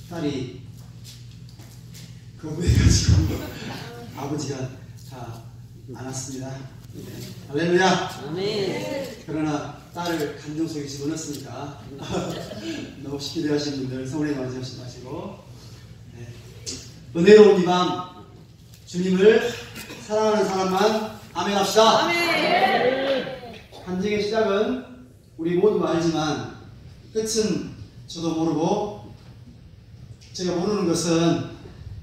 딸이 거부해가지고 아버지가 다 안았습니다. 네. 할렐루야. 아멘. 그러나 딸을 감정 속에 집어넣었으니까 너무 쉽게 대하시는 분들 성령의 말씀 마시고 네. 은혜로운 이 밤 주님을 사랑하는 사람만 아멘 합시다. 아멘. 간증의 시작은 우리 모두가 알지만 끝은 저도 모르고, 제가 모르는 것은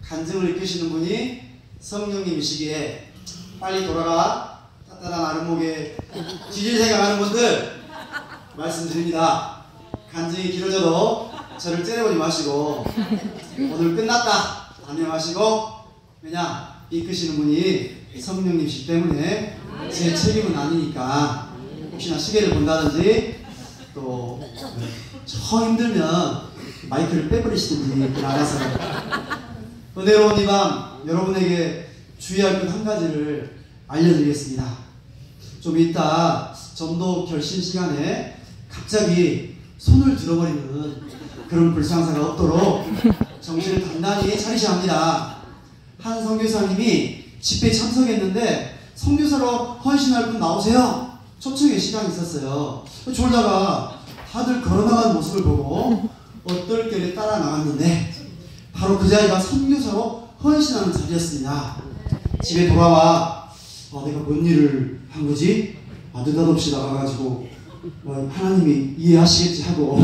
간증을 이끄시는 분이 성령님이시기에 빨리 돌아가 따뜻한 아랫목에 지질 생각하는 분들 말씀드립니다. 간증이 길어져도 저를 째려보지 마시고 오늘 끝났다 안녕하시고, 왜냐 이끄시는 분이 성령님이시기 때문에 제 책임은 아니니까, 혹시나 시계를 본다든지 또 저 힘들면 마이크를 빼버리시든지 알아서. 은혜로운 이 밤 여러분에게 주의할 것 한 가지를 알려드리겠습니다. 좀 이따 전도 결신 시간에 갑자기 손을 들어버리는 그런 불상사가 없도록 정신을 단단히 차리셔야 합니다. 한 선교사님이 집회에 참석했는데 선교사로 헌신할 분 나오세요. 초청의 시간이 있었어요. 졸다가 다들 걸어나가는 모습을 보고 얼떨결에 따라 나갔는데 바로 그 자리가 선교사로 헌신하는 자리였습니다. 집에 돌아와 내가 뭔 일을 한 거지? 느닷없이 나가가지고 하나님이 이해하시겠지 하고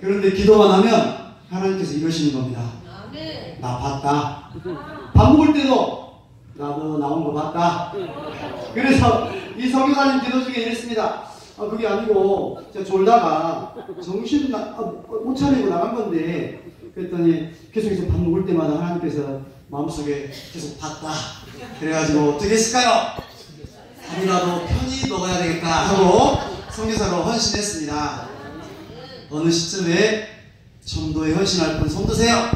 그런데 기도만 하면 하나님께서 이러시는 겁니다. 나 봤다. 밥 먹을 때도 나도 나온 거 봤다. 그래서 이 선교사님 기도 중에 이랬습니다. 그게 아니고 제가 졸다가 정신 못 차리고 나간 건데, 그랬더니 계속해서 밥 먹을 때마다 하나님께서 마음속에 계속 봤다. 그래가지고 어떻게 했을까요? 밥이라도 편히 먹어야 되겠다 하고 선교사로 헌신했습니다. 어느 시점에 전도에 헌신할 분 손 드세요.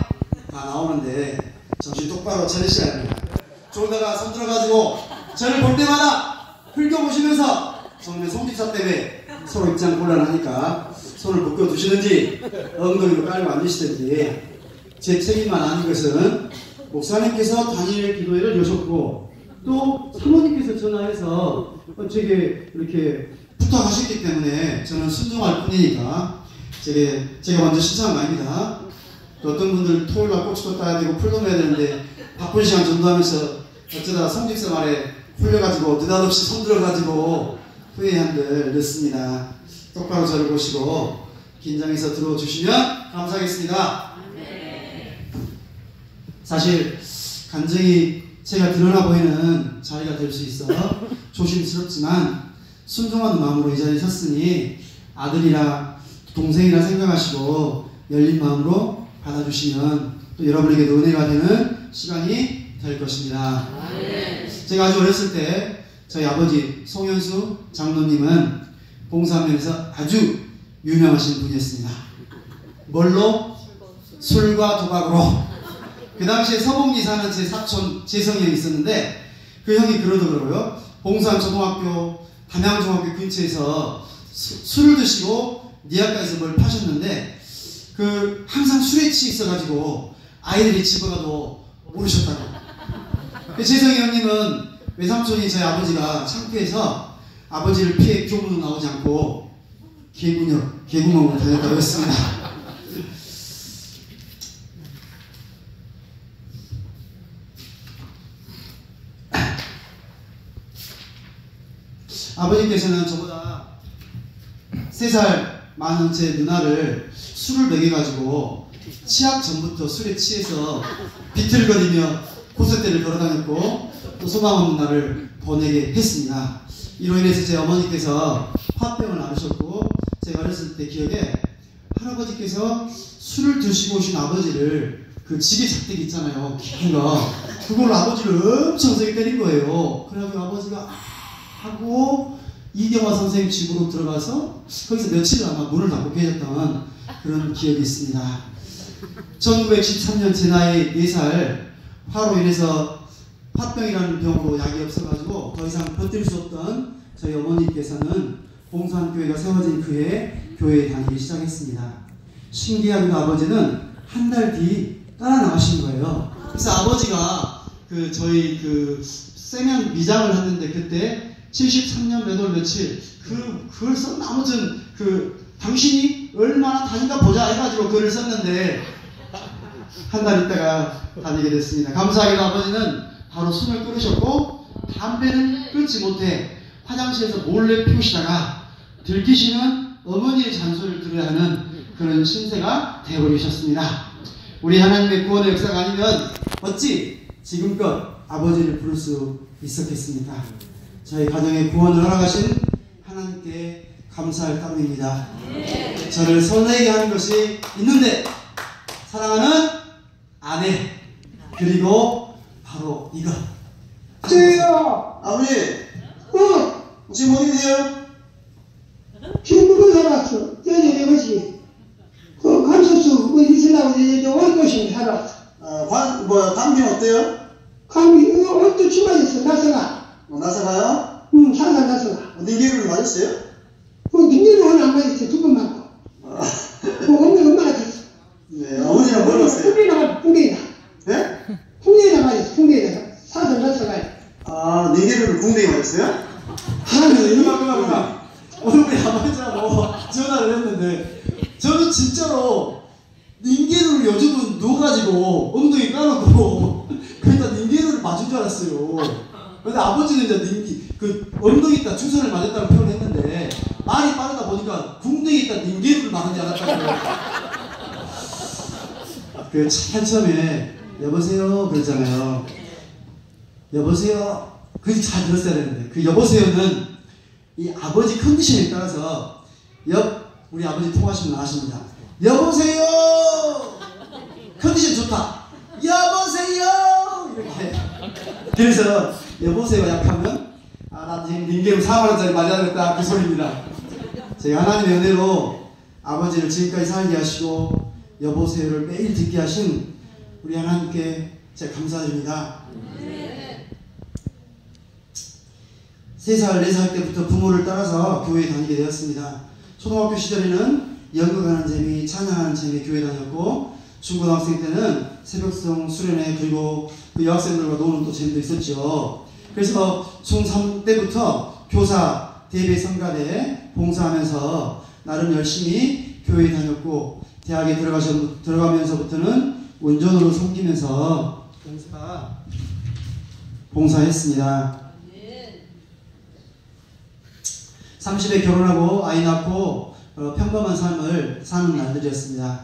다 나오는데 정신 똑바로 차리셔야 합니다. 졸다가 손 들어가지고 저를 볼 때마다 흘겨보시면서 정말 손기사 때문에 서로 입장 곤란하니까 손을 묶어두시든지 엉덩이로 깔고 앉으시든지, 제 책임만 아닌 것은 목사님께서 단일 기도회를 여셨고 또 사모님께서 전화해서 제게 이렇게 부탁하셨기 때문에 저는 순종할 뿐이니까 제가 먼저 신청한 거 아닙니다. 또 어떤 분들은 토요일날 꼬치도 따야 되고 풀도 내야 되는데 바쁜 시간 전도하면서 어쩌다 성직서 말에 풀려가지고 느닷없이 손 들어가지고 후회한들 늦습니다. 똑바로 저를 보시고 긴장해서 들어주시면 감사하겠습니다. 사실 간증이 제가 드러나 보이는 자리가 될 수 있어 조심스럽지만 순종하는 마음으로 이 자리에 섰으니 아들이라 동생이라 생각하시고 열린 마음으로 받아주시면 또 여러분에게도 은혜가 되는 시간이 될 것입니다. 제가 아주 어렸을 때 저희 아버지 송현수 장로님은 봉사면에서 아주 유명하신 분이었습니다. 뭘로? 술과 도박으로. 그 당시에 서봉리 사는 제 사촌 재성이 형이 있었는데 그 형이 그러더라고요. 봉산 초등학교, 담양중학교 근처에서 술을 드시고 니아가에서 뭘 파셨는데 항상 술에 취해 있어가지고 아이들이 집어가도 모르셨다고. 재성이 형님은 외삼촌이 저희 아버지가 창피해서 아버지를 피해 교문으로 나오지 않고 개구멍으로 다녔다고 했습니다. 아버지께서는 저보다 3살 많은 제 누나를 술을 먹여가지고 치약 전부터 술에 취해서 비틀거리며 고속대를 걸어다녔고 또 소망 없는 나를 보내게 했습니다. 이로 인해서 제 어머니께서 화병을 앓으셨고 제가 어렸을 때 기억에 할아버지께서 술을 드시고 오신 아버지를 그 지게 작대기 있잖아요. 긴 거. 그걸로 아버지를 엄청 세게 때린 거예요. 그래가지고 아버지가 하고 이경화 선생님 집으로 들어가서 거기서 며칠 아마 문을 닫고 계셨던 그런 기억이 있습니다. 1913년 제 나이 4살 화로 인해서 화병이라는 병으로 약이 없어가지고 더 이상 버틸 수 없던 저희 어머니께서는 봉산교회가 세워진 그해 교회에 다니기 시작했습니다. 신기하게도 아버지는 한 달 뒤 따라 나가신 거예요. 그래서 아버지가 저희 세면 미장을 했는데 그때 73년 몇 월 며칠 그걸 썼 아무튼 당신이 얼마나 다닌가 보자 해가지고 글을 썼는데 한 달 있다가 다니게 됐습니다. 감사하게도 아버지는 바로 숨을 끊으셨고 담배는 끊지 못해 화장실에서 몰래 피우시다가 들키시는 어머니의 잔소리를 들어야 하는 그런 신세가 되어버리셨습니다. 우리 하나님의 구원의 역사가 아니면 어찌 지금껏 아버지를 부를 수 있었겠습니까? 저희 가정의 구원을 허락하신 하나님께 감사할 따름입니다. 저를 설레게 하는 것이 있는데 사랑하는 아내 그리고 바로 이것. 저요. 아버지 지금 어디 계세요? 지금 누구 살았어? 여기 이것이 감소수 있으려고 이제 올 것이 살았어. 감기는 어때요? 감기 옷도 추가했어. 나서가. 나사가요? 살살 나서가. 닌기를 맞았어요? 닌기를 하나 안 맞았어. 두 번 맞고. 엄마가 맞았어. 네, 어머니랑 뭘 봤어요? 풍대에다. 네? 풍대에다 맞았어. 풍대에다가. 살살 나서가. 닌기를 궁뎅이 맞았어요? 그만. 오늘 우리 아버지하고 전화를 했는데 저는 진짜로 닌게루를 요즘은 누워가지고 엉덩이 까놓고 그러니까 닌게루를 맞은 줄 알았어요. 근데 아버지는 이제 엉덩이에다 주선을 맞았다고 표현했는데 말이 빠르다 보니까 궁뎅이에다 닌게루를 맞은 줄 알았다고. 참 처음에 여보세요 그랬잖아요. 여보세요. 그게 잘 들었어야 되는데 여보세요는 이 아버지 컨디션에 따라서 우리 아버지 통화하시면 나가십니다. 여보세요! 컨디션 좋다. 여보세요! 이렇게. 그래서 여보세요 약하면 나 지금 닌게루 4만원짜리 맞아야겠다 그 소리입니다. 제가 하나님의 은혜로 아버지를 지금까지 살게 하시고 여보세요를 매일 듣게 하신 우리 하나님께 제가 감사드립니다. 3살, 4살 때부터 부모를 따라서 교회에 다니게 되었습니다. 초등학교 시절에는 연극하는 재미, 찬양하는 재미 교회 다녔고 중고등학생 때는 새벽성 수련회 그리고 여학생들과 노는 또 재미도 있었죠. 그래서 중3 때부터 교사, 대배 성가대에 봉사하면서 나름 열심히 교회에 다녔고 대학에 들어가면서부터는 운전으로 섬기면서 봉사했습니다. 30에 결혼하고 아이 낳고 평범한 삶을 사는 날들이었습니다.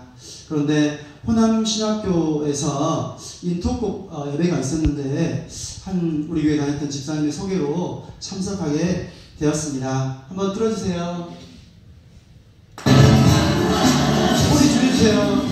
그런데 호남신학교에서 인터곡 예배가 있었는데 우리 교회 다녔던 집사님의 소개로 참석하게 되었습니다. 한번 들어주세요. 소리 줄여주세요.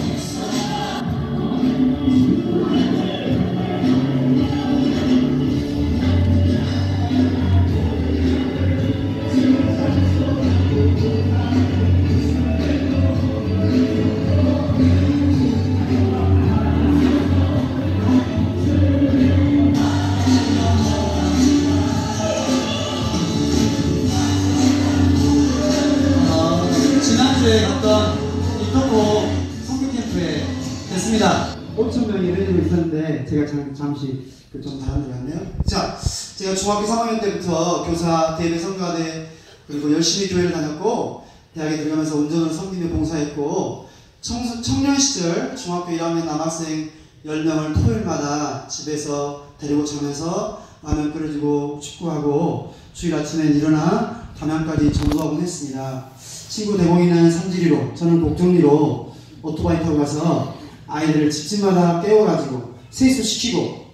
지난주에 갔던 인터고 성교캠프에 됐습니다. 5,000명이 예배드리고 있었는데 제가 잠시 좀 다른 데 갔네요. 자, 제가 중학교 3학년 때부터 교사, 대배 성가대 그리고 열심히 교회를 다녔고 대학에 들어가면서 운전을 섬기며 봉사했고 청년 시절 중학교 1학년 남학생 10명을 토요일마다 집에서 데리고 자면서 라면 끓여주고 축구하고 주일 아침엔 일어나 담양까지 전도하곤 했습니다. 친구 대공이는 삼지리로 저는 복정리로 오토바이 타고 가서 아이들을 집집마다 깨워가지고 세수시키고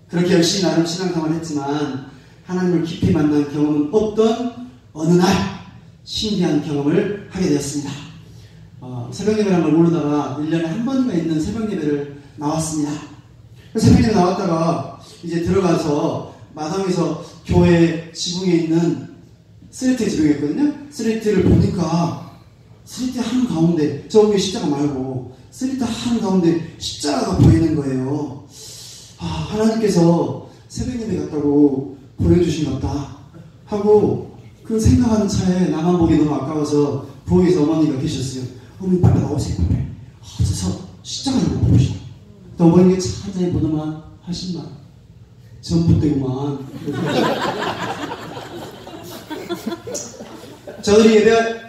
그렇게 열심히 나름 신앙생활을 했지만 하나님을 깊이 만난 경험은 없던 어느 날 신기한 경험을 하게 되었습니다. 새벽예배라는 걸 모르다가 1년에 한 번인가 있는 새벽예배를 나왔습니다. 새벽예배 나왔다가 이제 들어가서 마당에서 교회 지붕에 있는 스레트 지붕이었거든요. 스레트를 보니까 스레트 한가운데 저기 십자가 말고 스레트 한가운데 십자가가 보이는 거예요. 하나님께서 새벽예배 갔다고 보내주신 것 같다 하고 그 생각하는 차에 나만 보기 너무 아까워서 부엌에서 어머니가 계셨어요. 어머니 빨리 나오세요. 빨리. 저서 십자가를 못 보시오. 또 어머니가 천천히 보더만 80만 전봇대구만. 저들이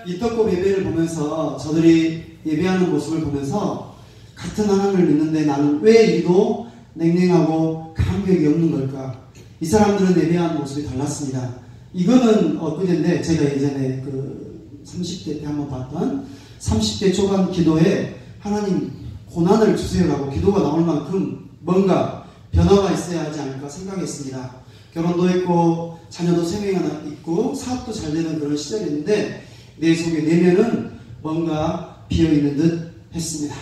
이 떡국 예배를 보면서, 저들이 예배하는 모습을 보면서 같은 하나님을 믿는데 나는 왜 이도 냉랭하고 감격이 없는 걸까? 이 사람들은 예배하는 모습이 달랐습니다. 이거는 엊그제인데 제가 예전에 그 30대 때 한번 봤던 30대 초반 기도에 하나님 고난을 주세요라고 기도가 나올 만큼 뭔가 변화가 있어야 하지 않을까 생각했습니다. 결혼도 했고 자녀도 3명이나 있고 사업도 잘 되는 그런 시절인데 내 속에 내면은 뭔가 비어있는 듯 했습니다.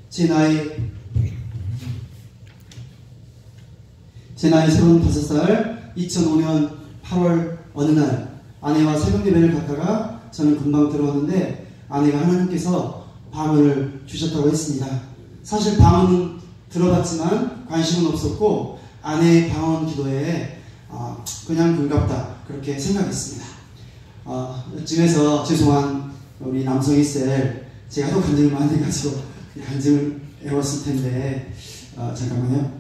제 나이 35살 2005년 8월 어느 날 아내와 새벽 예배를 갔다가 저는 금방 들어왔는데 아내가 하나님께서 방언을 주셨다고 했습니다. 사실 방언은 들어봤지만 관심은 없었고 아내의 방언 기도에 그냥 반갑다 그렇게 생각했습니다. 이쯤에서 죄송한 우리 남성이 셀 제가 또 간증을 많이 해가지고 간증을 해왔을 텐데 잠깐만요.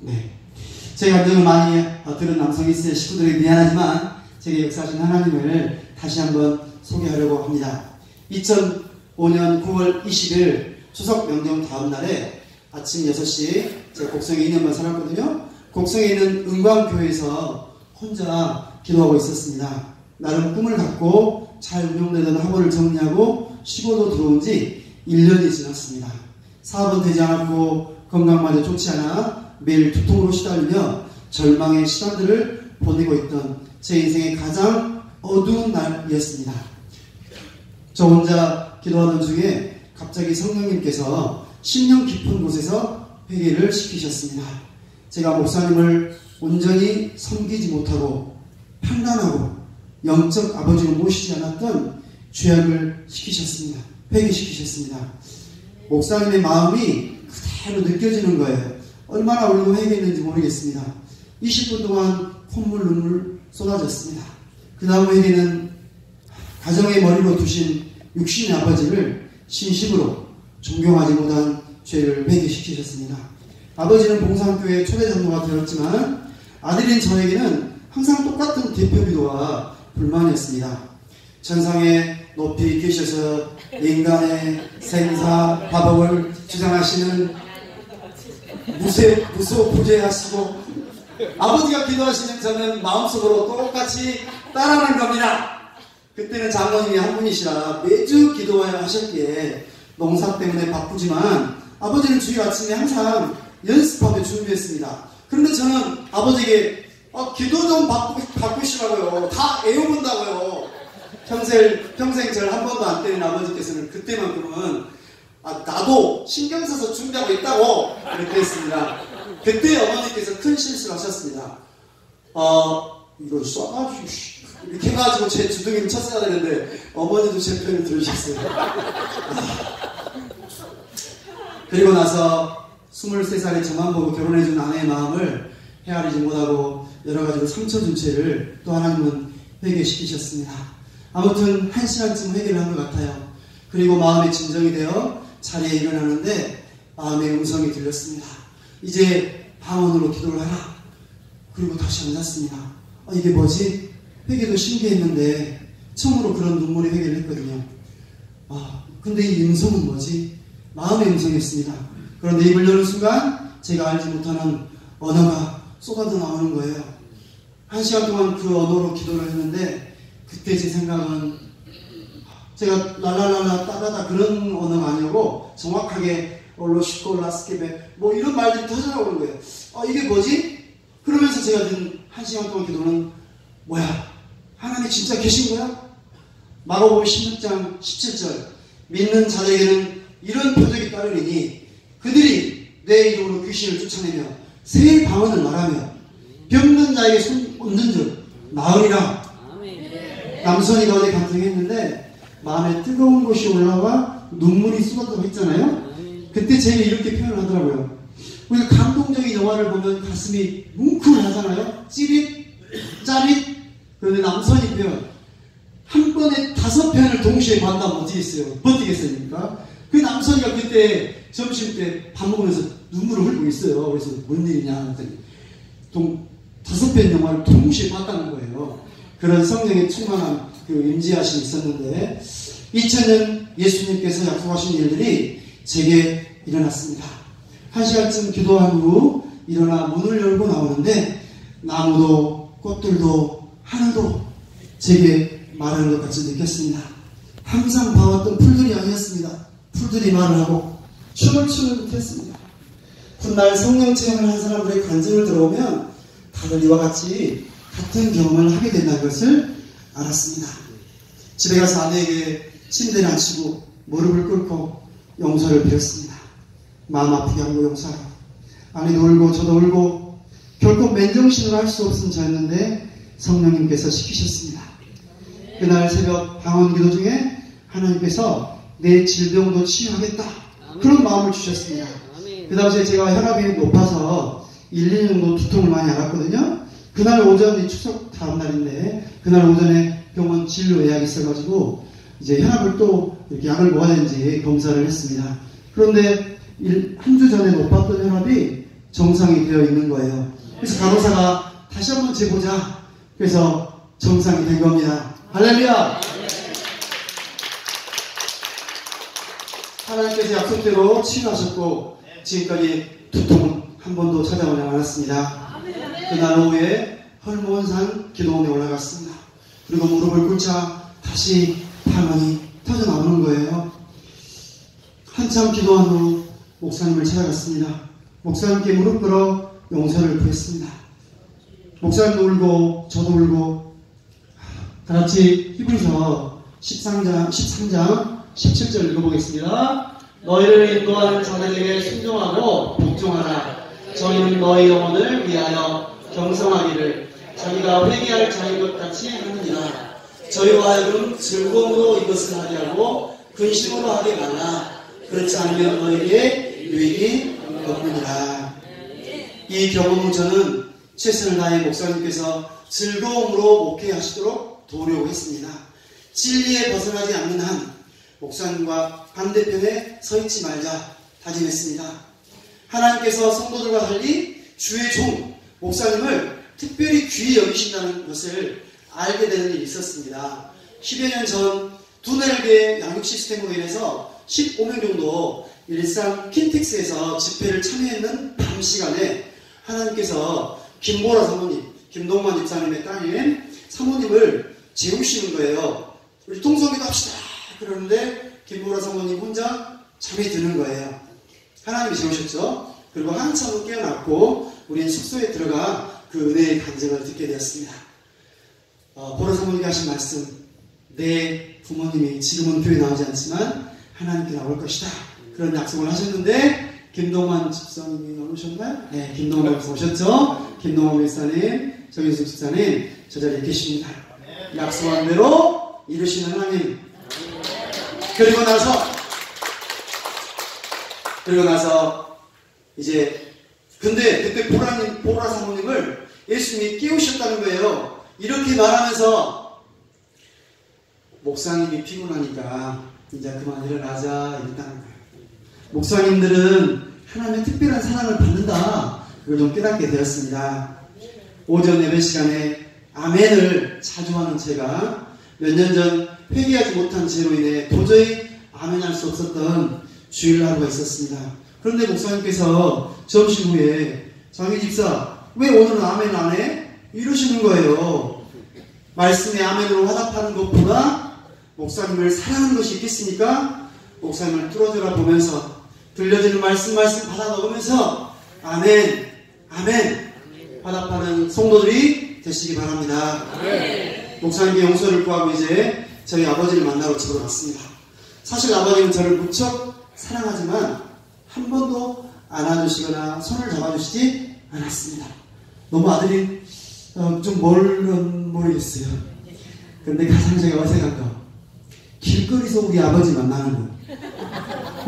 네, 제 간증을 많이 들은 남성이 셀 식구들에게 미안하지만 제게 역사하신 하나님을 다시 한번 소개하려고 합니다. 2005년 9월 20일 추석 명절 다음 날에 아침 6시 제가 곡성에 2년만 살았거든요. 곡성에 있는 은광교회에서 혼자 기도하고 있었습니다. 나름 꿈을 갖고 잘 운영되던 학원을 정리하고 쉬고도 들어온 지 1년이 지났습니다. 사업은 되지 않았고 건강마저 좋지 않아 매일 두통으로 시달리며 절망의 시간들을 보내고 있던 제 인생의 가장 어두운 날이었습니다. 저 혼자 기도하던 중에 갑자기 성령님께서 심령 깊은 곳에서 회개를 시키셨습니다. 제가 목사님을 온전히 섬기지 못하고 판단하고 영적 아버지로 모시지 않았던 죄악을 시키셨습니다. 회개시키셨습니다. 목사님의 마음이 그대로 느껴지는 거예요. 얼마나 울고 회개했는지 모르겠습니다. 20분 동안 콧물 눈물 쏟아졌습니다. 그 다음 회개는 가정의 머리로 두신 육신의 아버지를 진심으로 존경하지 못한 죄를 회개시키셨습니다. 아버지는 봉사학교의 초대 장로가 되었지만 아들인 저에게는 항상 똑같은 대표기도와 불만이었습니다. 천상에 높이 계셔서 인간의 생사 화복을 주장하시는 무소부재하시고 아버지가 기도하시면 저는 마음속으로 똑같이 따라하는 겁니다. 그때는 장로님이 한 분이시라 매주 기도해야 하셨기에 농사 때문에 바쁘지만 아버지는 주일 아침에 항상 연습하며 준비했습니다. 그런데 저는 아버지에게 기도 좀 바꾸시라고요. 다 애워본다고요. 평생 저를 한 번도 안 때린 아버지께서는 그때만큼은 나도 신경 써서 준비하고 있다고 이렇게 했습니다. 그때 어머니께서 큰 실수를 하셨습니다. 이거 쏴가지고 이렇게 해가지고 제 주둥이를 쳤어야 되는데 어머니도 제 편을 들으셨어요. 그리고 나서 23살에 저만 보고 결혼해준 아내의 마음을 헤아리지 못하고 여러가지로 상처 준 채를 또 하나님은 회개시키셨습니다. 아무튼 1시간쯤 회개를 한 것 같아요. 그리고 마음이 진정이 되어 자리에 일어나는데 마음의 음성이 들렸습니다. 이제 방언으로 기도를 하라. 그리고 다시 앉았습니다. 이게 뭐지? 회개도 신기했는데 처음으로 그런 눈물의 회개를 했거든요. 근데 이 음성은 뭐지? 마음의 음성이었습니다. 그런데 입을 여는 순간 제가 알지 못하는 언어가 쏟아져 나오는 거예요. 1시간 동안 그 언어로 기도를 했는데 그때 제 생각은 제가 랄랄랄라 따다다 그런 언어가 아니고 정확하게 올로시코 라스케베 뭐 이런 말들이 터져나오는 거예요. 이게 뭐지? 그러면서 제가 든 1시간 동안 기도는 뭐야? 하나님 진짜 계신 거야? 마가복음 16장 17절 믿는 자에게는 이런 표적이 따르리니 그들이 내 이름으로 귀신을 쫓아내며 새 방언을 말하며 병든 자에게 손 얹는 줄 나으리라. 남선이가 어제 감동했는데 마음에 뜨거운 것이 올라와 눈물이 쏟아졌다고 했잖아요. 그때 제가 이렇게 표현을 하더라고요. 우리가 감동적인 영화를 보면 가슴이 뭉클하잖아요. 찌릿 짜릿. 그런데 남선이 표현 한 번에 5편을 동시에 봤다면 어떻게 했어요? 버티겠습니까? 그 남성이가 그때 점심 때 밥 먹으면서 눈물을 흘리고 있어요. 그래서 뭔 일이냐 했더니 5편 영화를 동시에 봤다는 거예요. 그런 성령의 충만한 그 임재하심이 있었는데 2000년 예수님께서 약속하신 일들이 제게 일어났습니다. 1시간쯤 기도한 후 일어나 문을 열고 나오는데 나무도 꽃들도 하늘도 제게 말하는 것 같이 느꼈습니다. 항상 봐왔던 풀들이 아니었습니다. 풀들이 말을 하고 춤을 추는 듯했습니다. 훗날 성령 체험을 한 사람들의 간증을 들어오면 다들 이와 같이 같은 경험을 하게 된다는 것을 알았습니다. 집에 가서 아내에게 침대에 앉히고 무릎을 꿇고 용서를 빌었습니다. 마음 아프게 한 거 용서하라. 아내도 울고 저도 울고 결코 맨정신으로 할 수 없은 저였는데 성령님께서 시키셨습니다. 그날 새벽 방언 기도 중에 하나님께서 내 질병도 치유하겠다 그런 마음을 주셨습니다. 그 당시에 제가 혈압이 높아서 1, 2년 정도 두통을 많이 앓았거든요. 그날 오전, 추석 다음 날인데 그날 오전에 병원 진료 예약이 있어가지고 이제 혈압을 또 이렇게 약을 먹어야 되는지 검사를 했습니다. 그런데 한 주 전에 높았던 혈압이 정상이 되어 있는 거예요. 그래서 간호사가 다시 한번 재보자. 그래서 정상이 된 겁니다. 할렐루야! 하나님께서 약속대로 치유하셨고 지금까지 두통은 한 번도 찾아오지 않았습니다. 그날 오후에 헐모원산 기도원에 올라갔습니다. 그리고 무릎을 꿇자 다시 방언이 터져나오는 거예요. 한참 기도한 후 목사님을 찾아갔습니다. 목사님께 무릎 꿇어 용서를 구했습니다. 목사님도 울고 저도 울고 다 같이 히브리서 13장 17절 읽어보겠습니다. 너희를 인도하는 자들에게 순종하고 복종하라. 저희는 너희 영혼을 위하여 경성하기를 자기가 회개할 자인 것 같이 하느니라. 저희와 하여금 즐거움으로 이것을 하게 하고 근심으로 하게 말라. 그렇지 않으면 너희에게 유익이 없느니라. 이 경험 후 저는 최선을 다해 목사님께서 즐거움으로 목회하시도록 도우려고 했습니다. 진리에 벗어나지 않는 한 목사님과 반대편에 서 있지 말자 다짐했습니다. 하나님께서 성도들과 달리 주의 종 목사님을 특별히 귀히 여기신다는 것을 알게 되는 일이 있었습니다. 10여 년 전 두뇌교회 양육 시스템으로 인해서 15명 정도 일산 킨텍스에서 집회를 참여했는 밤 시간에 하나님께서 김보라 사모님, 김동만 집사님의 따님 사모님을 재우시는 거예요. 우리 통성기도 합시다. 그러는데 김보라 사모님 혼자 잠이 드는 거예요. 하나님이 재우셨죠. 그리고 한참은 깨어났고 우리는 숙소에 들어가 그 은혜의 간증을 듣게 되었습니다. 보라 사모님이 하신 말씀, 내 부모님이 지금은 교회 나오지 않지만 하나님께 나올 것이다. 그런 약속을 하셨는데 김동만 집사님이 나오셨나요? 네, 김동만 집사 오셨죠? 김동만 목사님, 정인숙 집사님 저 자리에 계십니다. 약속한 대로 이루시는 하나님. 그리고 나서 이제 근데 그때 보라 사모님을 예수님이 깨우셨다는 거예요. 이렇게 말하면서 목사님이 피곤하니까 이제 그만 일어나자 이랬다는 거예요. 목사님들은 하나님의 특별한 사랑을 받는다. 그걸 좀 깨닫게 되었습니다. 오전 예배 시간에 아멘을 자주 하는 제가 몇 년 전 회개하지 못한 죄로 인해 도저히 아멘할 수 없었던 주일 하루가 있었습니다. 그런데 목사님께서 점심 후에 자기 집사 왜 오늘은 아멘 안 해? 이러시는 거예요. 말씀에 아멘으로 화답하는 것보다 목사님을 사랑하는 것이 있겠습니까? 목사님을 뚫어져라 보면서 들려지는 말씀 받아 먹으면서 아멘 화답하는 성도들이 되시기 바랍니다. 목사님께 용서를 구하고 이제 저희 아버지를 만나러 집으로 갔습니다. 사실 아버지는 저를 무척 사랑하지만 한 번도 안아주시거나 손을 잡아주시지 않았습니다. 너무 아들이 좀 모르겠어요. 근데 가장 제가 어색한 거 길거리에서 우리 아버지 만나는 거.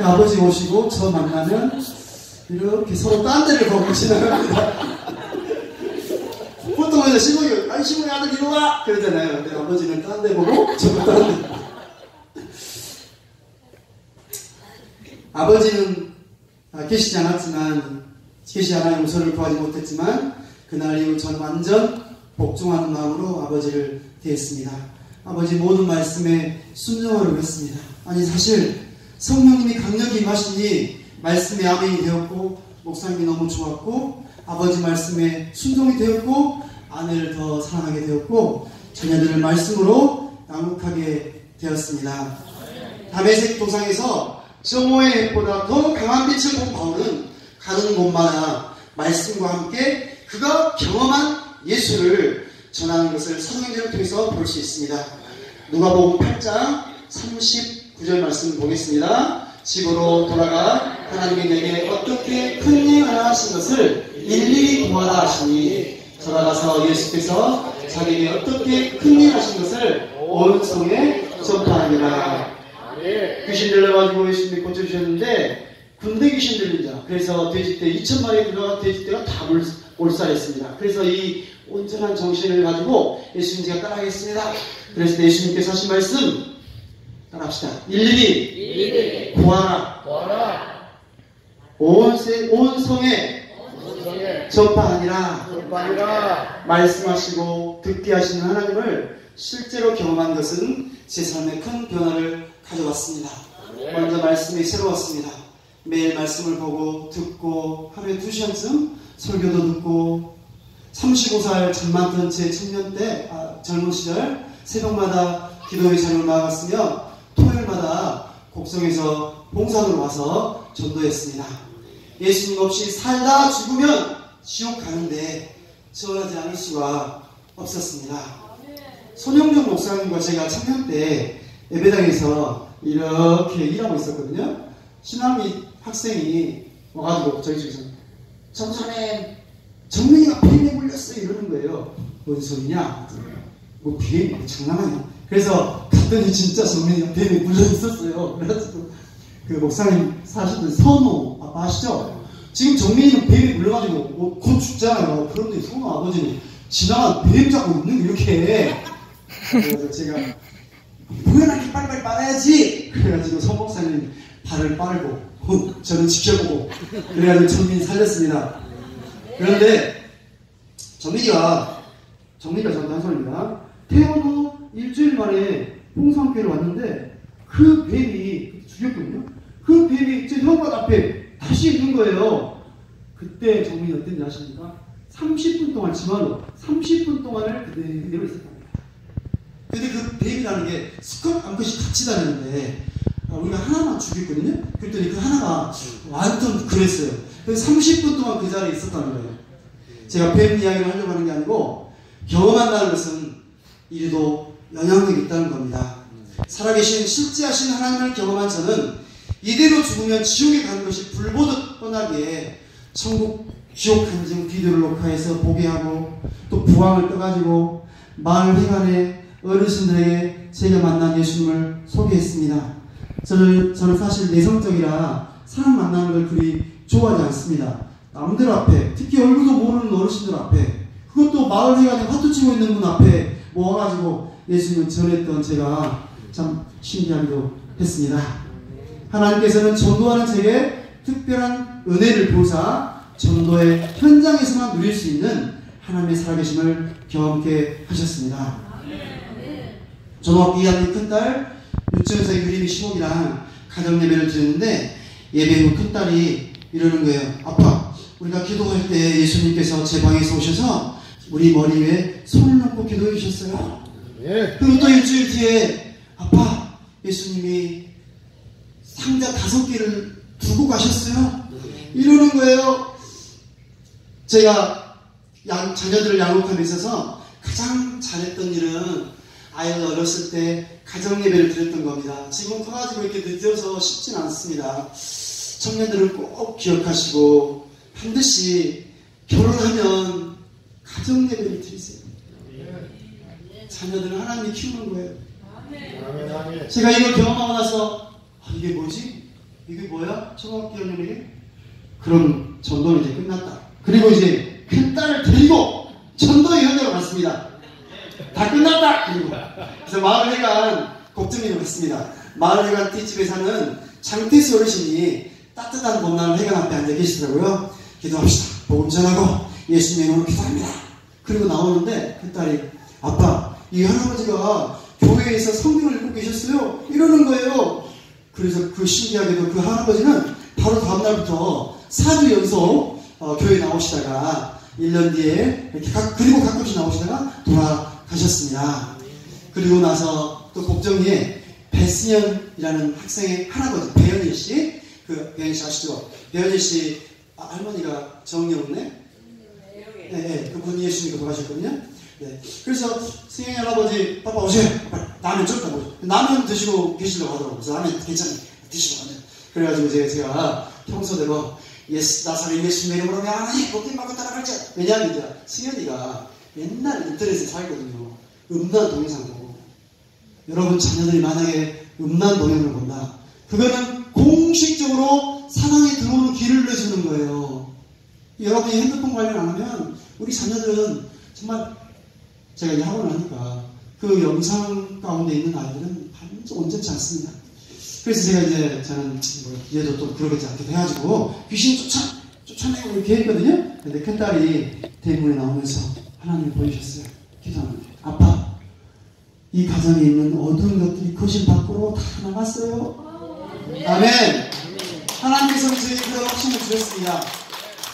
아버지 오시고 저 만나면 이렇게 서로 딴 데를 보고 지나갑니다. 보통은 먼저 시몬이, 아니 시몬의 아들 이리 와! 그러잖아요. 근데 아버지는 딴 데 보고 저거 딴 데. 아버지는 계시지 않았지만, 계시지 않아 용서를 구하지 못했지만 그날 이후 저는 완전 복종하는 마음으로 아버지를 대했습니다. 아버지 모든 말씀에 순종하려고 했습니다. 아니 사실 성령님이 강력히 임하시니 말씀에 아멘이 되었고, 목사님이 너무 좋았고, 아버지 말씀에 순종이 되었고, 아내를 더 사랑하게 되었고, 자녀들을 말씀으로 양육하게 되었습니다. 다메섹 도상에서 정오의 햇보다 더 강한 빛을 본 바울은 가는 곳마다 말씀과 함께 그가 경험한 예수를 전하는 것을 성경을 통해서 볼 수 있습니다. 누가복음 8장 39절 말씀 보겠습니다. 집으로 돌아가 하나님이 내게 어떻게 큰 일을 하신 것을 일일이 고하라 하시니, 돌아가서 예수께서 자기에게 어떻게 큰 일을 하신 것을 온 성에 전파하니라. 귀신 들려가지고 예수님이 고쳐주셨는데, 군대 귀신 들린 자, 그래서 돼지떼 2,000마리에 들어간 돼지떼가 다 몰살했습니다. 그래서 이 온전한 정신을 가지고 예수님 제가 따라하겠습니다. 그래서 예수님께서 하신 말씀 따라합시다. 일일이 구하라. 온 성에 전파하니라. 말씀하시고 듣게 하시는 하나님을 실제로 경험한 것은 제 삶에 큰 변화를 가져왔습니다. 먼저 말씀이 새로웠습니다. 매일 말씀을 보고 듣고 하루에 2시간쯤 설교도 듣고, 35살 잠 많던 제 청년 때, 젊은 시절 새벽마다 기도의 자리로 나아갔으며 토요일마다 곡성에서 봉사로 와서 전도했습니다. 예수님 없이 살다 죽으면 지옥 가는데 지원하지 않을 수가 없었습니다. 손영정 목사님과 제가 청년 때 예배당에서 이렇게 일하고 있었거든요. 신학이 학생이 와가지고 저희 쪽에서 전사님 정민이가 뱀에 물렸어요 이러는 거예요. 뭔 소리냐? 뭐 뱀이 장난하냐? 그래서 갔더니 진짜 정민이가 뱀에 물려 있었어요. 그래가지고 그 목사님 사시던 선호 아빠 아시죠? 지금 정민이는 뱀에 물려가지고 곧 죽잖아요. 그런데 선호 아버지는 지나간 뱀 잡고 있는 이렇게. 그래서 제가 보여나게 빨리빨리 빨아야지. 그래가지고 선 목사님 발을 빠르고 저는 지켜보고 그래가지고 정민이 살렸습니다. 그런데 정민이가 저한테 한 소리입니다. 태어도 일주일 만에 홍성교회를 왔는데 그 뱀이 죽였거든요. 그 뱀이 제 혀관 앞에 다시 있는 거예요. 그때 정민이 어땠는지 아십니까? 30분 동안 지만으로 30분 동안을 그대로 있었답니다. 근데 그 뱀이라는 게 수컷 암컷이 같이 다녔는데 우리가 하나만 죽였거든요. 그랬더니 그 하나가 완전 그랬어요. 그래서 30분 동안 그 자리에 있었다는 거예요. 제가 뱀 이야기를 하려고 하는 게 아니고, 경험한다는 것은 이리도 영향력이 있다는 겁니다. 살아계신 실제하신 하나님을 경험한 저는 이대로 죽으면 지옥에 가는 것이 불보듯 뻔하기에 천국 지옥 간증 비디오를 녹화해서 보게 하고, 또 부항을 떠가지고 마을 회관에 어르신들에게 제가 만난 예수님을 소개했습니다. 저는 사실 내성적이라 사람 만나는 걸 그리 좋아하지 않습니다. 남들 앞에, 특히 얼굴도 모르는 어르신들 앞에, 그것도 마을 회관에 화투 치고 있는 분 앞에 모아가지고 예수님을 전했던 제가 참 신기하기도 했습니다. 하나님께서는 전도하는 제게 특별한 은혜를 보사 전도의 현장에서만 누릴 수 있는 하나님의 살아계심을 경험케 하셨습니다. 초등학교 2학년 큰딸 유치원에서 유림이 시목이랑 가정예배를 드렸는데, 예배 후 큰딸이 이러는 거예요. 아빠, 우리가 기도할 때 예수님께서 제 방에서 오셔서 우리 머리 위에 손을 놓고 기도해 주셨어요. 그리고 또 일주일 뒤에 아빠, 예수님이 상자 5개를 두고 가셨어요. 이러는 거예요. 제가 자녀들을 양육함에 있어서 가장 잘했던 일은 아이들 어렸을 때 가정예배를 드렸던 겁니다. 지금 커가지고 이렇게 늦어서 쉽진 않습니다. 청년들은 꼭 기억하시고 반드시 결혼하면 가정예배를 드리세요. 자녀들은 하나님이 키우는 거예요. 제가 이걸 경험하고 나서 이게 뭐지? 이게 뭐야? 초등학교 1학년에게? 그럼 전도는 이제 끝났다. 그리고 이제 큰 딸을 데리고 전도의 현장으로 갔습니다. 나왔습니다. 다 끝났다! 그리고. 그래서 마을회관 걱정님을 했습니다. 마을회관 뒷집에 사는 장태수 어르신이 따뜻한 봄날 회관 앞에 앉아 계시더라고요. 기도합시다. 복음 전하고 예수님 이름으로 기도합니다. 그리고 나오는데 그 딸이 아빠, 이 할아버지가 교회에서 성경을 읽고 계셨어요. 이러는 거예요. 그래서 그 신기하게도 그 할아버지는 바로 다음날부터 4주 연속 교회 나오시다가 1년 뒤에 이렇게 그리고 가끔씩 나오시다가 돌아가셨습니다. 그리고 나서 또 복정리에 배승현이라는 학생의 할아버지 배현일 씨, 그 배현일 씨 아시죠? 배현일 씨 할머니가 정영네? 네, 그분이 예수님과 돌아가셨거든요. 네. 그래서 승현이 할아버지 빠빠 오세요. 라면 좀 먹어요. 라면 드시고 계시려고 하더라고요. 그래서 라면 괜찮아요. 드시고 가세요. 그래가지고 제가 평소대로 나사렛 예수님 이름으로 하나님 복림 받고 따라갈지. 왜냐하면 이제 승현이가 옛날 인터넷에 살거든요. 음란 동영상 보고. 여러분 자녀들이 만약에 음란 동영상을 본다. 그거는 공식적으로 사랑에 들어오는 길을 내주는 거예요. 여러분이 핸드폰 관련 안 하면 우리 자녀들은 정말 제가 이제 학원을 하니까 그 영상 가운데 있는 아이들은 완전 온전치 않습니다. 그래서 제가 이제 저는 얘도 또 그러겠지 않게 해가지고 귀신 쫓아내고 이렇게 했거든요. 근데 큰딸이 대문에 나오면서 하나님이 보여주셨어요. 기도하는데 아빠, 이 가정에 있는 어두운 것들이 거실 밖으로 다 나갔어요. 아멘. 하나님께서 저에게 그런 확신을 주셨습니다.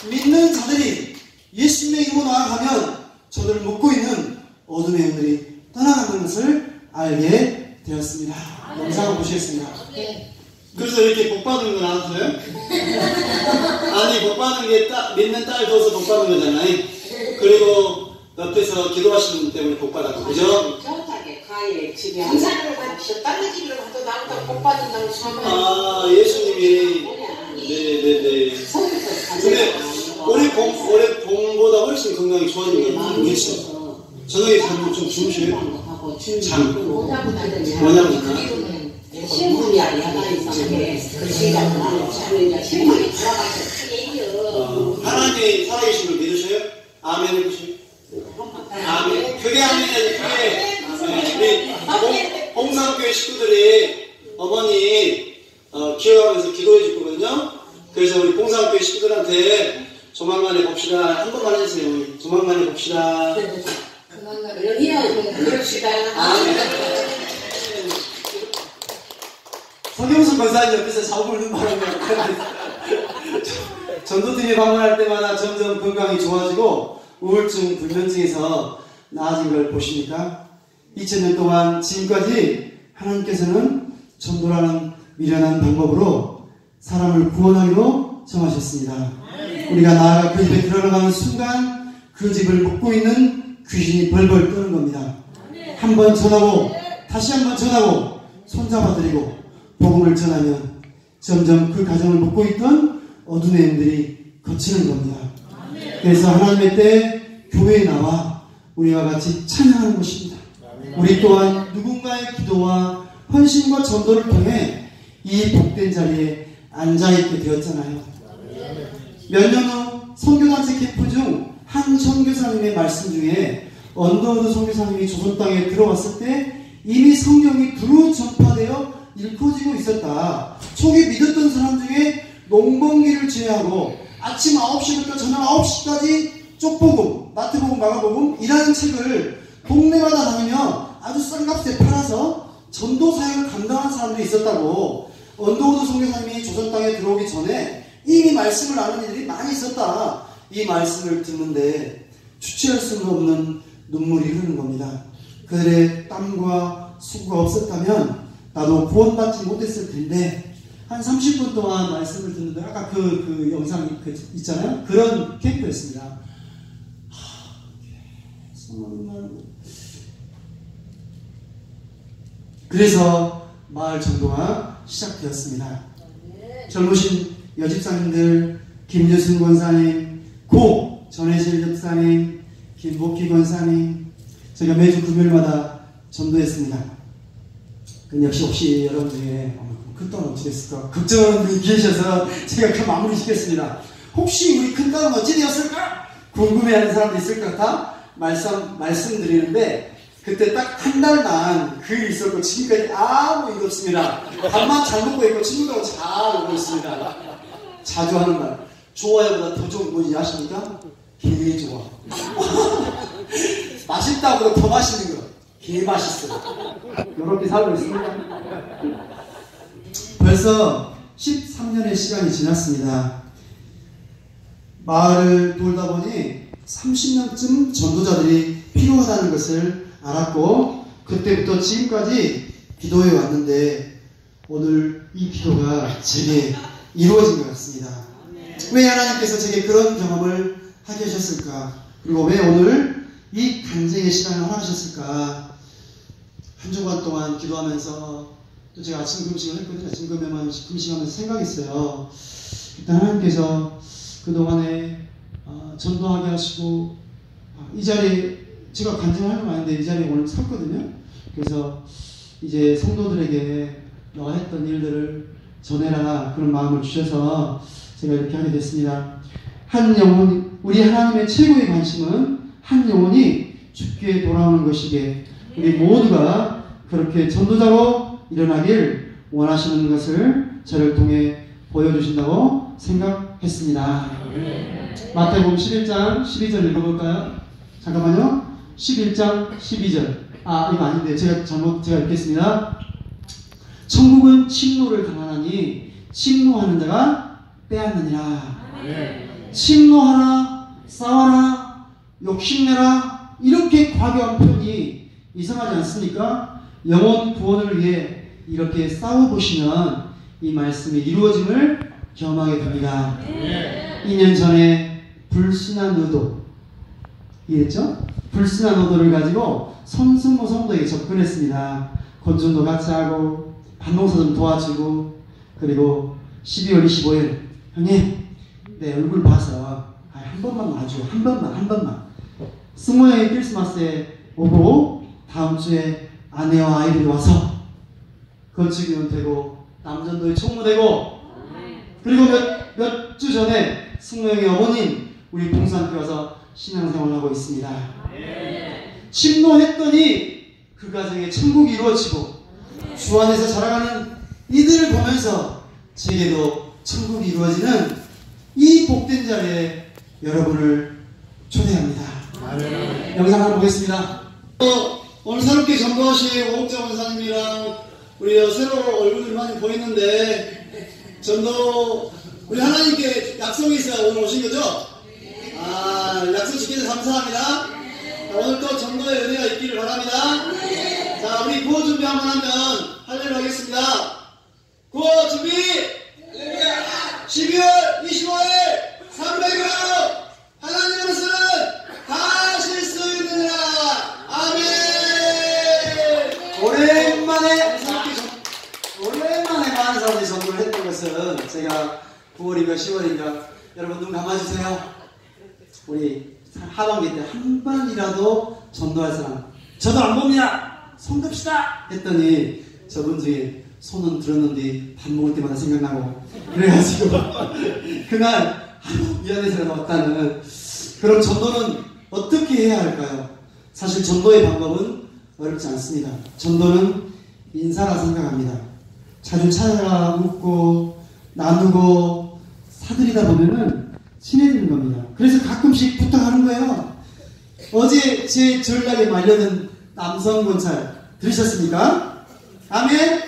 믿는 자들이 예수님의 이름으로 나아가면 저들을 묶고 있는 어둠의 영들이 떠나가는 것을 알게 되었습니다. 영상을 보시겠습니다. 그래서 이렇게 복 받은 거 나왔어요? 아니, 복 받은 게 믿는 딸 둬서 복 받은 거잖아요. 그리고 옆에서 기도하시는 분 때문에 복 받았고, 그죠? 정확하게 가에 집에 항상을 가십시오. 다른 집으로 가도 나보다 복 받는다고 생각해요. 아, 예수님이. 네네네. 근데 올해 봄보다 훨씬 건강이 좋아진 것 같아요. 그렇죠? 저녁에 잠을 좀 주무셔요? 잠. 뭐냐면 신분이야, 야간에 있었는데, 그 시간은 저는 신분이 돌아가서 크게 이겨. 하나님이 살아계신 걸 믿으셔요? 아멘 해보세요. 아멘. 그게 아멘이에요, 그게. 우리 봉사교회 식구들이 어머니 기억하면서 기도해 줄 거거든요. 그래서 우리 봉사교회 식구들한테 조만간에 봅시다. 한 번만 해주세요. 우리 조만간에 봅시다. 그럽시다. 서경수 권사님 옆에서 자고 있는 바람에 전도팀이 방문할 때마다 점점 건강이 좋아지고 우울증, 불면증에서 나아진 걸 보십니까? 2000년 동안 지금까지 하나님께서는 전도라는 미련한 방법으로 사람을 구원하기로 정하셨습니다. 우리가 나아가 그 집에 들어가는 순간 그 집을 묶고 있는 귀신이 벌벌 떠는 겁니다. 한 번 전하고 다시 한 번 전하고 손잡아드리고 복음을 전하면 점점 그 가정을 묶고 있던 어둠의 영들이 거치는 겁니다. 그래서 하나님의 때 교회에 나와 우리와 같이 찬양하는 것입니다. 우리 또한 누군가의 기도와 헌신과 전도를 통해 이 복된 자리에 앉아있게 되었잖아요. 몇 년 후 선교단체 캠프 중 한 선교사님의 말씀 중에 언더우드 선교사님이 조선 땅에 들어왔을 때 이미 성경이 두루 전파되어 읽혀지고 있었다. 초기 믿었던 사람 중에 농번기를 제외하고 아침 9시부터 저녁 9시까지 쪽복음, 마태복음, 마가복음 이라는 책을 동네마다 다니며 아주 싼 값에 팔아서 전도 사역을 감당한 사람들이 있었다고. 언더우드 선교사님이 조선 땅에 들어오기 전에 이미 말씀을 아는 이들이 많이 있었다. 이 말씀을 듣는데 주체할 수는 없는 눈물이 흐르는 겁니다. 그들의 땀과 수고가 없었다면 나도 구원받지 못했을 텐데 한 30분 동안 말씀을 듣는데 아까 그 영상 있잖아요. 그런 캠프였습니다. 그래서 마을 전도가 시작되었습니다. 젊으신 여집사님들, 김유순 권사님, 고 전혜실 집사님, 김복희 권사님, 제가 매주 금요일마다 전도했습니다. 근데 역시 혹시 여러분 중에 큰딸은 어찌 됐을까 걱정하는 분이 계셔서 제가 그 마무리 시켰습니다. 혹시 우리 큰딸은 어찌 되었을까 궁금해하는 사람도 있을 것 같아 말씀드리는데 그때 딱 한 달만 그 일이 있었고 지금까지 아무 일 없습니다. 밥만 잘 먹고 있고 친구들하고 잘 오고 있습니다. 자주 하는 말. 좋아요보다 더 좋은 거 뭔지 아십니까? 개 좋아. 맛있다고 더 맛있는 거. 개 맛있어. 이렇게 살고 있습니다. 벌써 13년의 시간이 지났습니다. 마을을 돌다 보니 30년쯤 전도자들이 필요하다는 것을 알았고 그때부터 지금까지 기도해 왔는데 오늘 이 기도가 제게 이루어진 것 같습니다. 왜 하나님께서 제게 그런 경험을 하게 하셨을까? 그리고 왜 오늘 이 간증의 시간을 허락하셨을까? 한 주간 동안 기도하면서 또 제가 아침 금식을 했거든요. 아침 금식하면서 생각했어요. 일단 하나님께서 그동안에 전도하게 하시고 이 자리에 제가 간증하는 건 아닌데 이 자리에 오늘 섰거든요. 그래서 이제 성도들에게 너가 했던 일들을 전해라 그런 마음을 주셔서 제가 이렇게 하게 됐습니다. 한 영혼, 우리 하나님의 최고의 관심은 한 영혼이 주께 돌아오는 것이기에 우리 모두가 그렇게 전도자로 일어나길 원하시는 것을 저를 통해 보여주신다고 생각했습니다. 마태복음 11장 12절 읽어볼까요? 잠깐만요. 11장 12절. 이거 아닌데 제가 읽겠습니다. 천국은 침노를 당하나니 침노하는 자가 빼앗느니라. 침노하라, 싸워라, 욕심내라 이렇게 과거한 표현이 이상하지 않습니까? 영혼 구원을 위해 이렇게 싸워보시면 이 말씀이 이루어짐을 경험하게 됩니다. 2년 전에 불순한 의도, 이해했죠? 불순한 의도를 가지고 성승모 성도에게 접근했습니다. 건전도 같이 하고 반동사 좀 도와주고 그리고 12월 25일 형님 내 얼굴 봐서 한 번만 와줘. 한 번만 승모형이 크리스마스에 오고 다음 주에 아내와 아이들이 와서 건축위원 되고 남전도에 총무되고 그리고 몇 주 전에 승모형의 어머님 우리 봉사함께 와서 신앙생활을 하고 있습니다. 침노했더니 그 가정에 천국이 이루어지고 주 안에서 자라가는 이들을 보면서 제게도 천국이 이루어지는 이 복된 자리에 여러분을 초대합니다. 영상 한번 보겠습니다. 오늘 새롭게 전도하신 오옥자 원사님이랑 우리 새로 얼굴이 많이 보이는데 전도 우리 하나님께 약속이 있어요. 오늘 오신 거죠? 약속 지켜서 감사합니다. 오늘 또 전도의 은혜가 있기를 바랍니다. 자, 우리 구호 준비 한번 하면 할례를 하겠습니다. 구호 준비! 12월 25일 300일 하나님으로서는 다 하실 수 있느니라. 아멘. 오랜만에 많은 사람들이 전도를 했던 것은 제가 9월인가 10월인가 여러분 눈 감아주세요. 우리 하반기 때 한 번이라도 전도할 사람 저도 안 봅니다. 손듭시다 했더니 저분 중에 손은 들었는데 밥 먹을 때마다 생각나고 그래가지고 그날 미안해서 나왔다는. 그럼 전도는 어떻게 해야 할까요? 사실 전도의 방법은 어렵지 않습니다. 전도는 인사라 생각합니다. 자주 찾아가 묻고 나누고 사들이다 보면은 친해지는 겁니다. 그래서 가끔씩 부탁하는 거예요. 어제 제 전략에 말려든 남성 권찰 들으셨습니까? 아멘?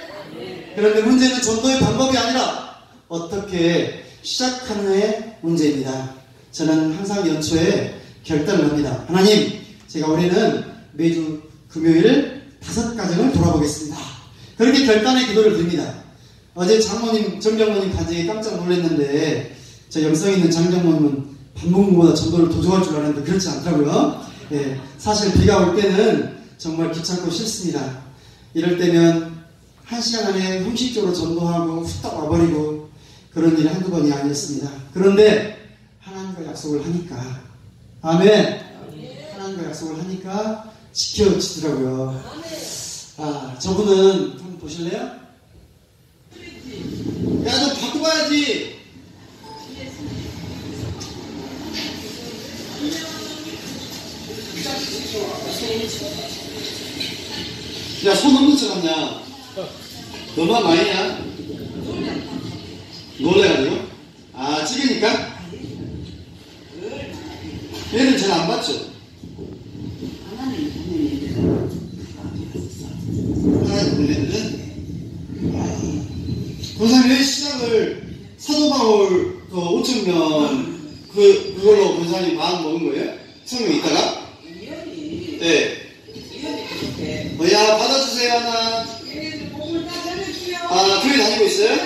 그런데 문제는 전도의 방법이 아니라 어떻게 시작하느냐의 문제입니다. 저는 항상 연초에 결단을 합니다. 하나님, 제가 올해는 매주 금요일 5가정을 돌아보겠습니다. 그렇게 결단의 기도를 드립니다. 어제 장모님, 정장모님 간증에 깜짝 놀랐는데 저 영성 있는 장장모님은 밥 먹는 것보다 전도를 더 좋아할 줄 알았는데 그렇지 않더라고요. 예, 사실 비가 올 때는 정말 귀찮고 싫습니다. 이럴 때면 1시간 안에 형식적으로 전도하고 후딱 와버리고 그런 일이 한두 번이 아니었습니다. 그런데 하나님과 약속을 하니까 아멘. 하나님과 약속을 하니까 지켜지더라고요. 저분은 한번 보실래요? 야, 너 바꿔봐야지. 야, 손 없는 척 하냐? 너만 많이냐? 놀래가지고? 아, 찍으니까? 얘는 잘 안 봤죠? 권사님 왜 시작을 사도바울 그 5,000명 그걸로 권사님 마음 먹은 거예요? 성경 있다가? 네. 야, 받아주세요, 하나. 아, 교회 다니고 있어요?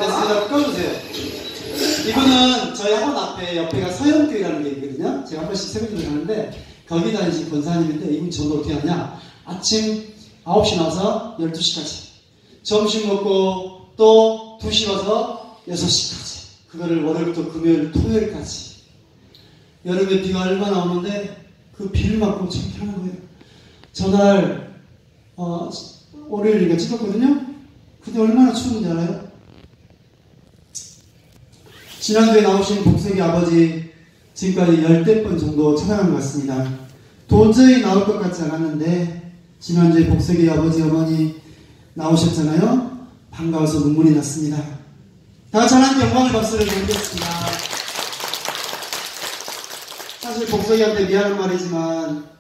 됐습니다. 꺼주세요. 이분은 저희 학원 앞에 옆에가 서영교회라는 게 있거든요. 제가 한 번씩 새벽에 가는데 거기 다니신 권사님인데 이분 전도 어떻게 하냐? 아침 9시 나와서 12시까지 점심 먹고 또 2시 와서 6시까지 그거를 월요일부터 금요일 토요일까지 여름에 비가 얼마나 오는데 그 비를 맞고 저렇게 하는 거예요. 전날 월요일인가 찍었거든요. 근데 얼마나 추운지 알아요? 지난주에 나오신 복석이 아버지 지금까지 10번 정도 찾아간 것 같습니다. 도저히 나올 것 같지 않았는데 지난주에 복석이 아버지 어머니 나오셨잖아요. 반가워서 눈물이 났습니다. 다 같이 하나님 영광의 박수를 드리겠습니다. 사실 복석이한테 미안한 말이지만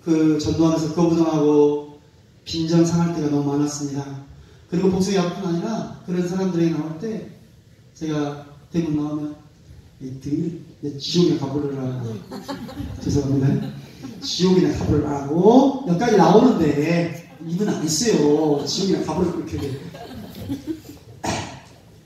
그 전도하면서 거부당하고 빈정 상할 때가 너무 많았습니다. 그리고 복석이 아뿐 아니라 그런 사람들이 나올 때 제가 대부분 나오면 지옥에 가버려라. 죄송합니다. 지옥이나 가버려라고 여기까지 나오는데 입은 안 했어요. 지옥이나 가버려 그렇게 돼.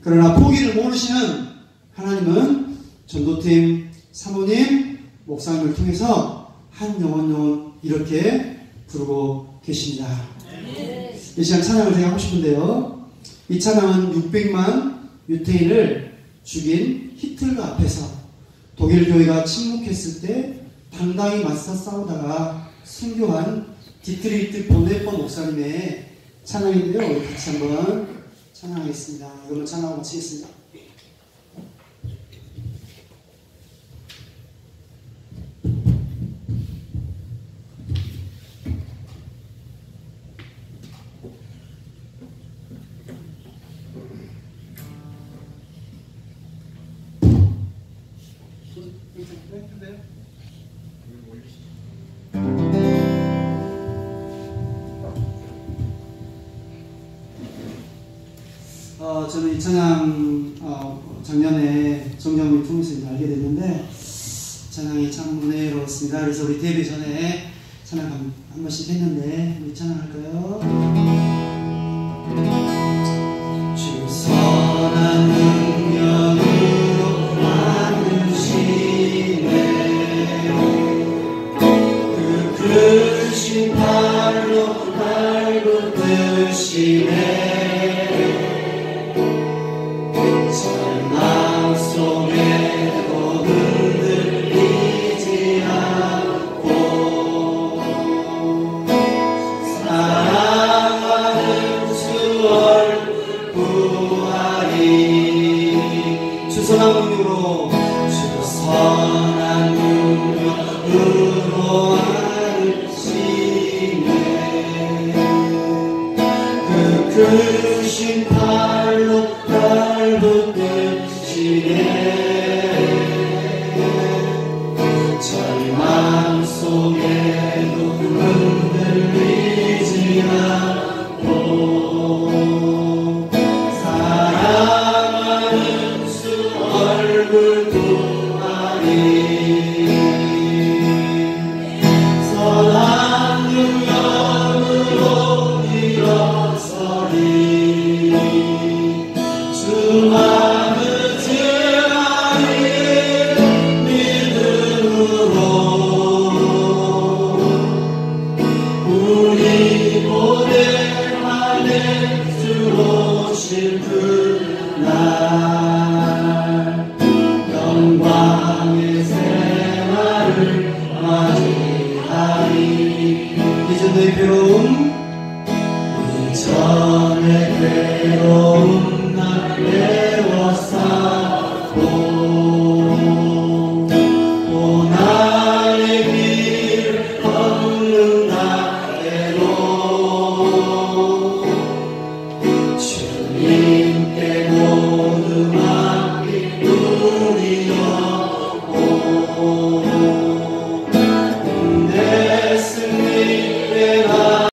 그러나 포기를 모르시는 하나님은 전도팀 사모님 목사님을 통해서 한 영혼 이렇게 부르고 계십니다. 이 시간 찬양을 제가 하고 싶은데요. 이 찬양은 600만 유태인을 죽인 히틀러 앞에서 독일 교회가 침묵했을 때 당당히 맞서 싸우다가 순교한 디트리히트 보네퍼 목사님의 찬양인데요. 우리 같이 한번 찬양하겠습니다. 이걸로 찬양하고 마치겠습니다. 저는 이 찬양 작년에 정정을 통해서 이제 알게 됐는데 찬양이 참 은혜로웠습니다. 그래서 우리 데뷔 전에 찬양 한 번씩 했는데 우리 찬양할까요? 주 선한 능력으로 만드시네 그 크신 발로 날 붙드시네 크신 팔로 날 붙드시네 절망 속에도 흔들리지 않고 사랑하는 주 얼굴 보아리 선한 능력으로 일어서리 주 마음을 지하리 믿음으로 우리 보낼 만에 들어오실 그날 영광의 생활을 맞이하리 이전의 괴로움 이전의 괴로움 날 배워싸고 또 나의 길 걷는다 주님께 모두 맡긴 우리여